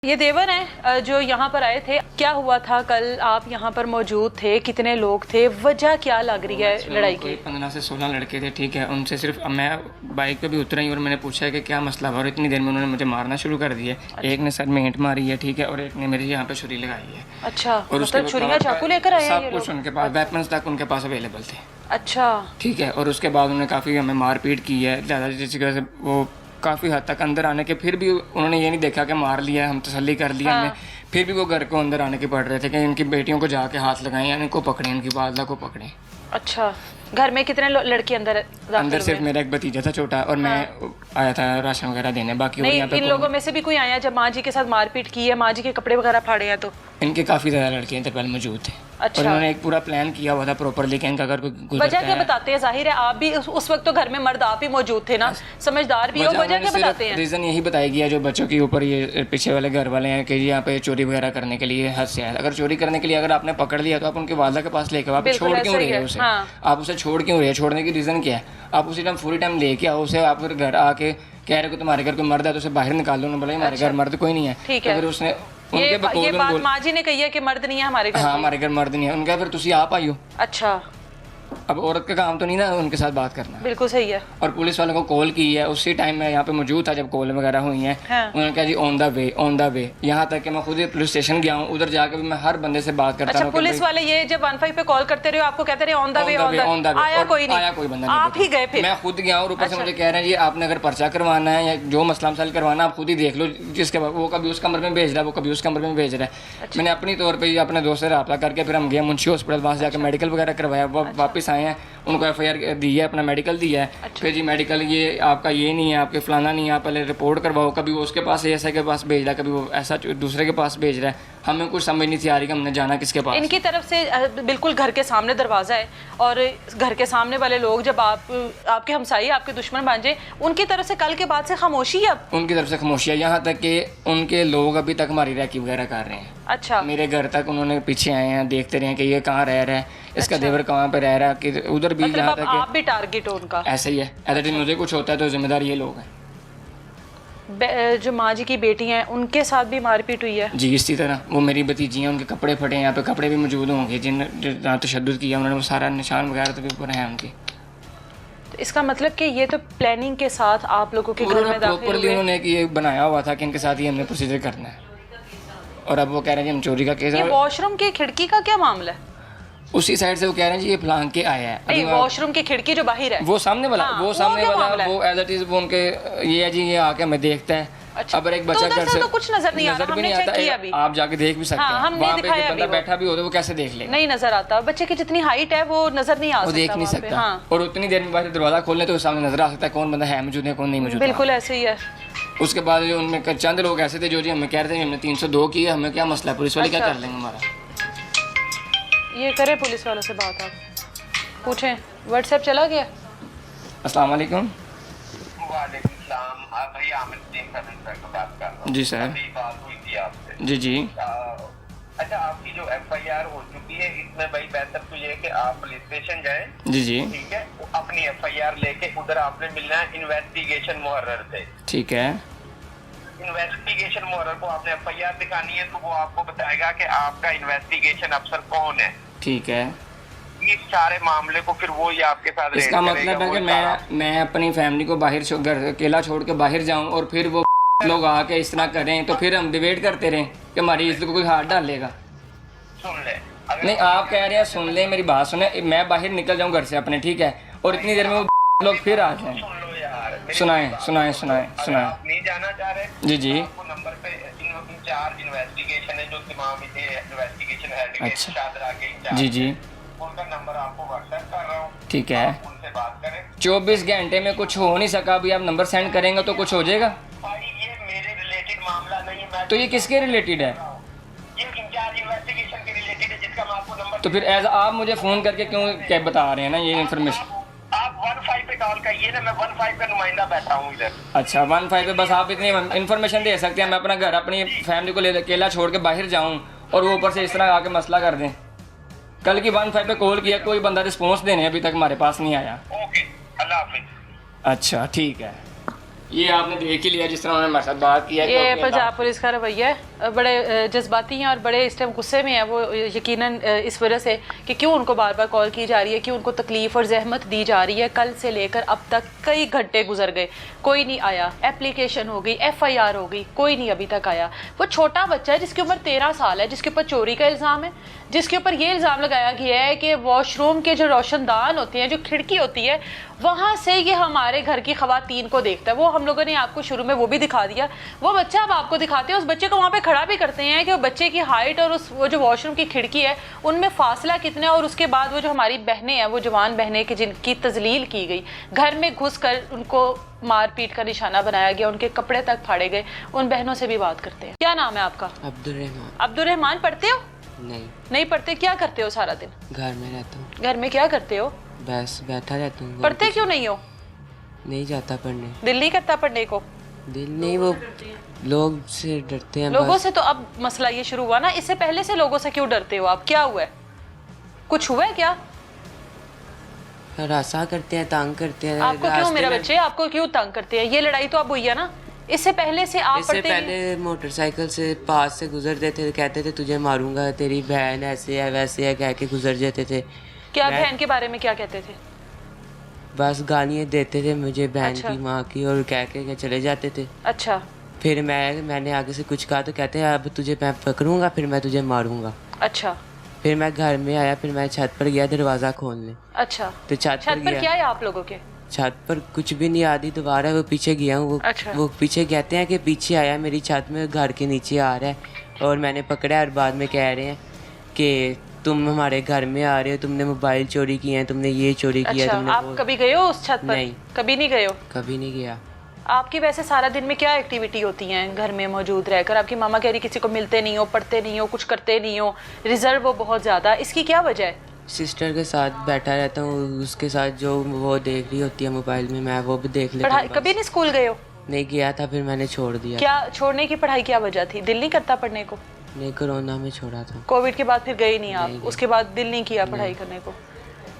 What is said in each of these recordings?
ये देवर हैं जो यहाँ पर आए थे। क्या हुआ था कल? आप यहाँ पर मौजूद थे, कितने लोग थे, वजह क्या लग रही है लड़ाई की? 15 से 16 लड़के थे, ठीक है। उनसे सिर्फ मैं बाइक पे भी उतरा ही और मैंने पूछा है कि क्या मसला हुआ, और इतनी देर में उन्होंने मुझे मारना शुरू कर दिया। अच्छा। एक ने सर में ईंट मारी है, ठीक है, और एक ने मेरे यहाँ पे छुरी लगाई है। अच्छा, और मतलब छुरियाँ चाकू लेकर आए? सब कुछ उनके पास, वेपन्स तक उनके पास अवेलेबल थे। अच्छा, ठीक है। और उसके बाद उन्होंने काफ़ी हमें मारपीट की है ज़्यादा, जिसकी वजह से वो काफ़ी हद तक अंदर आने के फिर भी उन्होंने ये नहीं देखा कि मार लिया, हम तसल्ली कर लिया हमें। फिर भी वो घर को अंदर आने के पड़ रहे थे कि इनकी बेटियों को जाके हाथ लगाएं या इनको पकड़ें, इनकी वालदा को पकड़ें। अच्छा, घर में कितने लड़के अंदर सिर्फ मेरा एक भतीजा था छोटा, और मैं आया था राशन वगैरह देने। बाकी नहीं, इन लोगों में से भी कोई आया जब माँ जी के साथ मारपीट की है, माँ जी के कपड़े वगैरह फाड़े हैं? तो इनके काफ़ी ज़्यादा लड़के इंटरपेल मौजूद थे। अच्छा। और उन्होंने एक पूरा प्लान किया हुआ था प्रॉपरली कि इनका अगर कोई वजह क्या बताते हैं? जाहिर है आप भी उस वक्त तो घर में मर्द आप ही मौजूद थे ना, समझदार भी हो। वजह क्या बताते हैं? रीज़न यही बताया गया जो बच्चों के ऊपर ये पीछे वाले घर वाले हैं कि यहाँ पे चोरी वगैरह करने के लिए हद से है। अगर चोरी करने के लिए अगर आपने पकड़ लिया तो आप उनकी वालदा के पास लेके आप छोड़ क्यों रहे हो उसे? आप उसे छोड़ क्यों रहे हो? छोड़ने की रीज़न क्या है? आप उसी टाइम पूरी टाइम लेके आओ उसे। आप फिर घर आके कह रहे हो तुम्हारे घर कोई मर्द है तो उसे बाहर निकाल दो। बोला हमारे घर मर्द कोई नहीं है। ठीक है। फिर उसने ये बात माँ जी ने कही है कि मर्द नहीं है हमारे घर। हाँ, हमारे घर मर्द नहीं है। उनका फिर तुसी आप आइयो। अच्छा, अब औरत का काम तो नहीं ना उनके साथ बात करना। बिल्कुल सही है। और पुलिस वालों को कॉल की है, उसी टाइम मैं यहाँ पे मौजूद था जब कॉल वगैरह हुई हैं। हाँ। उन्होंने कहा जी ऑन द वे। यहाँ तक कि मैं खुद ही पुलिस स्टेशन गया हूँ, उधर जाकर भी मैं हर बंदे से बात करता हूँ। अच्छा, पुलिस वाले ये जब 15 पे कॉल करते रहे आपको कहते रहे ऑन द वे, आया कोई बंदा नहीं। आप ही गए? फिर मैं खुद गया और ऊपर से मुझे कह रहे हैं जी आपने अगर पर्चा करवाना है या जो मसला मसाइल करवाना आप खुद ही देख लो। जिसके बाद वो कभी उस कमरे में भेज रहा है, वो कभी उस कमरे में भेज रहा है। मैंने अपनी तौर पर अपने दोस्त से रब्ता करके फिर हम गए मुंशी हॉस्पिटल, वहाँ से जाकर मेडिकल वगैरह करवाया। वापस आए हैं, उनको FIR दी है, अपना मेडिकल दिया है। फिर जी मेडिकल ये आपका ये नहीं है, आपके फलाना नहीं है, आप पहले रिपोर्ट करवाओ। कभी वो उसके पास ऐसा के पास भेज रहा है, कभी वो ऐसा दूसरे के पास भेज रहा है। हमें कुछ समझ नहीं थी आ रही कि हमने जाना किसके पास। इनकी तरफ से बिल्कुल घर के सामने दरवाज़ा है और घर के सामने वाले लोग जब आपके हमसाई आपके दुश्मन बन जाए, उनकी तरफ से कल के बाद से खामोशी है। अब उनकी तरफ से खामोशी है, यहाँ तक कि उनके लोग अभी तक हमारी रैकी वगैरह कर रहे हैं। अच्छा, मेरे घर तक उन्होंने पीछे आए हैं, देखते रहे हैं कि ये कहाँ रह रहा है, इसका देवर कहाँ पे रह रहा है, कि उधर भी। मतलब आप भी टारगेट हो उनका? ऐसा ही है। ऐसा मुझे कुछ होता है तो जिम्मेदार ये लोग हैं। जो माँ जी की बेटी हैं उनके साथ भी मारपीट हुई है? जी, इसी तरह। वो मेरी भतीजी हैं, उनके कपड़े फटे हैं, यहाँ पे कपड़े भी मौजूद होंगे जहाँ तशद्दुद किया उन्होंने, वो सारा निशान वगैरह तो भी ऊपर है उनके। तो इसका मतलब कि ये तो प्लानिंग के साथ आप लोगों के घर में दाखिल हुए? उन्होंने ये बनाया हुआ था कि इनके साथ ही हमने प्रोसीजर करना है। और अब वो कह रहे हैं हम चोरी का केस है। वॉशरूम की खिड़की का क्या मामला है? उसी साइड से वो कह रहे हैं जी ये फलांग के आया है। नहीं, वॉशरूम की खिड़की जो बाहर है वो सामने वाला, वो सामने वाला वो एज इट इज वो उनके ये है जी, ये आके हमें देखता है। अच्छा, अब एक बच्चा घर से तो कुछ नजर नहीं आता, हमने चेक किया भी। आप जाके देख भी सकते हैं, वहाँ पे जो बंदा बैठा भी हो तो वो कैसे देख ले? नहीं नजर आता, बच्चे की जितनी हाइट है वो नजर नहीं आ सकता, वो देख नहीं सकता। और उतनी देर में बाहर दरवाजा खोलने तो सामने नजर आ सकता है कौन बंदा है मौजूद है कौन नहीं मौजूद। बिल्कुल ऐसे ही है। उसके बाद जो उनमें चंद लोग ऐसे थे जो जी हमें कह रहे थे हमने 302 की है, हमें क्या मसला, पुलिस वाले क्या कर लेंगे हमारा। ये करे पुलिस वालों से बात, आप पूछें। व्हाट्सएप चला गया? अस्सलाम वालेकुम। वालेकुम सलाम। भैया आमिर सर से बात कर रहा हूँ। जी सर। अभी बात हुई थी आपसे। जी। अच्छा, आपकी जो FIR हो चुकी है इसमें भाई बेहतर तो ये है कि आप पुलिस स्टेशन जाएं। जी। ठीक है, अपनी FIR लेके उधर आपने मिलना है इन्वेस्टिगेशन मुहर्रर से। ठीक है। इन्वेस्टिगेशन मुहर्रर को आपने FIR दिखानी है तो वो आपको बताएगा कि आपका इन्वेस्टिगेशन अफसर कौन है। ठीक है। इस सारे मामले को फिर वो ही आपके साथ। इसका मतलब है कि मैं अपनी फैमिली को बाहर घर अकेला छोड़ के बाहर जाऊं और फिर वो लोग आके इस तरह करें तो फिर हम डिबेट करते रहें कि हमारी इज्जत को कोई हाथ डालेगा। सुन ले, नहीं आप कह रहे हैं सुन ले, मेरी बात सुने। मैं बाहर निकल जाऊं घर से अपने, ठीक है, और इतनी देर में वो लोग फिर आ जाएं। सुनाएं। नहीं जाना चाह रहे? जी। नंबर पे इंचार्ज इन्वेस्टिगेशन है जो तमाम इन्वेस्टिगेशन हेड। अच्छा। जी। उनका नंबर आपको व्हाट्सएप कर रहा हूँ, ठीक है। उनसे बात करें। 24 घंटे में कुछ हो नहीं सका, अभी आप नंबर सेंड करेंगे तो कुछ हो जाएगा? भाई ये मेरे रिलेटेड मामला नहीं है। तो ये किसके रिलेटेड है? ये इंचार्ज इन्वेस्टिगेशन के रिलेटेड है जिसका मैं आपको नंबर। तो फिर एज आप मुझे फ़ोन करके क्यों क्या बता रहे हैं ना ये इन्फॉर्मेशन? आप 15 पे कॉल करिए ना, मैं 15 का नुमाइंदा बैठा हूँ इधर। अच्छा, 15 पे बस आप इतनी इन्फॉर्मेशन दे सकते हैं। मैं अपना घर अपनी फैमिली को अकेला छोड़ के बाहर जाऊँ और वो ऊपर से इस तरह आके मसला कर दें। कल की 15 पे कॉल किया, कोई बंदा रिस्पॉन्स देने अभी तक हमारे पास नहीं आया। ओके, अल्लाह हाफिज़। अच्छा ठीक है। ये आपने देख ही लिया जिस तरह उन्होंने हमारे साथ बात किया। ये पंजाब पुलिस का रवैया है, बड़े जज्बाती हैं और बड़े इस टाइम गुस्से में है वो, यकीनन इस वजह से कि क्यों उनको बार बार कॉल की जा रही है, क्यों उनको तकलीफ़ और जहमत दी जा रही है। कल से लेकर अब तक कई घंटे गुजर गए, कोई नहीं आया। एप्लीकेशन हो गई, FIR हो गई, कोई नहीं अभी तक आया। वो छोटा बच्चा है जिसकी उम्र 13 साल है, जिसके ऊपर चोरी का इल्ज़ाम है, जिसके ऊपर ये इल्ज़ाम लगाया गया है कि वॉशरूम के जो रोशनदान होते हैं, जो खिड़की होती है, वहाँ से ये हमारे घर की ख़वातीन को देखता है। वो हम लोगों ने आपको शुरू में वो भी दिखा दिया, वो बच्चा अब आपको दिखाते हैं। उस बच्चे को वहाँ पे खड़ा भी करते हैं कि वो बच्चे की हाइट और वो जो वॉशरूम की खिड़की है उनमें फासला कितना है। और उसके बाद वो जो हमारी बहनें हैं, वो जवान बहनें की जिनकी तजलील की गई, घर में घुस कर उनको मारपीट का निशाना बनाया गया, उनके कपड़े तक फाड़े गए, उन बहनों से भी बात करते हैं। क्या नाम है आपका? अब्दुर्रहमान। अब्दुर्रहमान, पढ़ते हो? नहीं पढ़ते। क्या करते हो सारा दिन? घर में रहता हूँ। घर में क्या करते हो? बस बैठा रहता हूँ। पढ़ते क्यों नहीं हो? नहीं जाता पढ़ने। दिल नहीं करता पढ़ने को? दिल नहीं, वो लोग से डरते हैं। लोगों बस। से तो अब मसला ये शुरू हुआ ना, इससे पहले से लोगों से क्यों डरते हो आप? क्या हुआ है? कुछ हुआ है क्या? हरासा करते हैं, तंग करते हैं। आपको क्यों मेरा बच्चे, आपको क्यों तंग करते हैं? ये लड़ाई तो अब हुई है ना, इससे पहले से आप इससे पढ़ते पहले मोटरसाइकिल से पास से गुजरते थे, कहते थे तुझे मारूंगा, तेरी बहन ऐसे है वैसे है, कह के गुजर जाते थे। क्या बहन के बारे में क्या कहते थे? बस गालियाँ देते थे मुझे, बहन अच्छा। की, माँ की, और कह के चले जाते थे। अच्छा फिर मैंने आगे से कुछ कहा तो कहते हैं अब तुझे मैं पकड़ूंगा, फिर मैं तुझे मारूंगा। अच्छा फिर मैं घर में आया, फिर मैं छत पर गया दरवाज़ा खोलने। अच्छा, तो छत छत पर गया। क्या है आप लोगों के? छत पर कुछ भी नहीं, आधी दीवार है, वो पीछे गया हूँ। अच्छा। वो पीछे कहते हैं कि पीछे आया मेरी छत में, घर के नीचे आ रहा है, और मैंने पकड़ा है और बाद में कह रहे हैं कि तुम हमारे घर में आ रहे हो, तुमने मोबाइल चोरी किए हैं, तुमने ये चोरी किया, अच्छा, तुमने आप वो। कभी गए हो उस छत पर? नहीं। कभी नहीं गए हो? कभी नहीं गया। आपकी वैसे सारा दिन में क्या एक्टिविटी होती हैं घर में मौजूद रहकर? आपकी मामा कह रही किसी को मिलते नहीं हो, पढ़ते नहीं हो, कुछ करते नहीं हो, रिजर्व हो बहुत ज़्यादा, इसकी क्या वजह है? सिस्टर के साथ बैठा रहता हूँ, उसके साथ जो वो देख रही होती है मोबाइल में, मैं वो भी देख लेता पढ़ाई हूँ। कभी नहीं स्कूल गए हो? नहीं गया था, फिर मैंने छोड़ दिया। क्या छोड़ने की पढ़ाई क्या वजह थी? दिल नहीं करता पढ़ने को? नहीं, कोरोना में छोड़ा था। कोविड के बाद फिर गए नहीं आप? नहीं गए। उसके बाद दिल नहीं किया पढ़ाई करने को?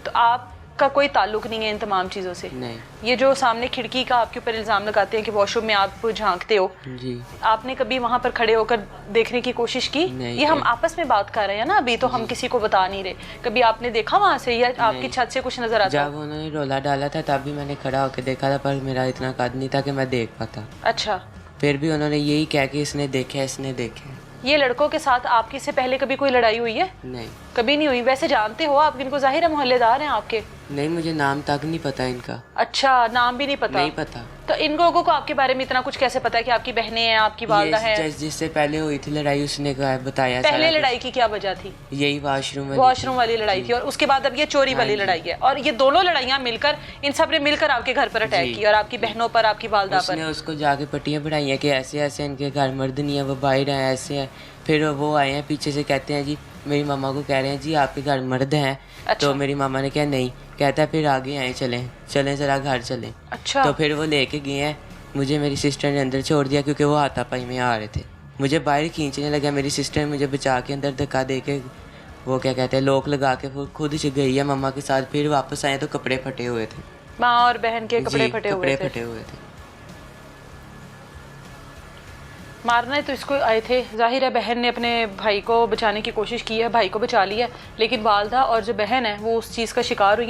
तो आपका कोई ताल्लुक नहीं है इन तमाम चीज़ों से? नहीं ये जो सामने खिड़की का आपके ऊपर इल्ज़ाम लगाते हैं कि वॉशरूम में आप झांकते हो, जी। आपने कभी वहाँ पर खड़े होकर देखने की कोशिश की? नहीं। ये हम आपस में बात कर रहे हैं ना अभी, तो हम किसी को बता नहीं रहे। कभी आपने देखा वहाँ से, या आपकी छत से कुछ नजर आता? जब उन्होंने रोला डाला था तब भी मैंने खड़ा होकर देखा था, पर मेरा इतना कद नहीं था कि मैं देख पाता। अच्छा, फिर भी उन्होंने यही कहा कि इसने देखे, इसने देखे। ये लड़कों के साथ आपकी से पहले कभी कोई लड़ाई हुई है? नहीं कभी नहीं हुई। वैसे जानते हो आप इनको? जाहिर है मोहल्लेदार हैं आपके। नहीं, मुझे नाम तक नहीं पता इनका। अच्छा, नाम भी नहीं पता? नहीं पता। तो इन लोगों को आपके बारे में इतना कुछ कैसे पता है कि आपकी बहनें हैं, आपकी वालदा है? जिससे पहले हुई थी लड़ाई, उसने बताया। पहले सारा लड़ाई की क्या वजह थी? कुछ। यही वॉशरूम वाली लड़ाई थी, और उसके बाद अब ये चोरी वाली लड़ाई है, और ये दोनों लड़ाइयाँ मिलकर इन सब ने मिलकर आपके घर पर अटैक किया, और आपकी बहनों पर, आपकी वालदा पर। उसने उसको जाके पट्टियाँ पढ़ाई हैं कि ऐसे ऐसे इनके घर मर्द नहीं है, वो बाहर हैं, ऐसे हैं। फिर वो आए हैं पीछे से, कहते हैं जी, मेरी मामा को कह रहे हैं जी आपके घर मर्द हैं। अच्छा। तो मेरी मामा ने कहा नहीं, कहता है फिर आगे आए, चलें ज़रा घर चलें। अच्छा। तो फिर वो लेके गए हैं मुझे, मेरी सिस्टर ने अंदर छोड़ दिया क्योंकि वो हाथापाई में आ रहे थे। मुझे बाहर खींचने लगा, मेरी सिस्टर ने मुझे बचा के अंदर धक्का दे के, वो क्या कहते हैं, लॉक लगा के वो खुद से गई है मम्मा के साथ। फिर वापस आए तो कपड़े फटे हुए थे। माँ और बहन के कपड़े जी, फटे कपड़े हुए थे। फटे हुए थे। मारने तो इसको आए थे। जाहिर है बहन ने अपने भाई को बचाने की कोशिश की है, भाई को बचा लिया, लेकिन वालदा और जो बहन है वो उस चीज़ का शिकार हुई है।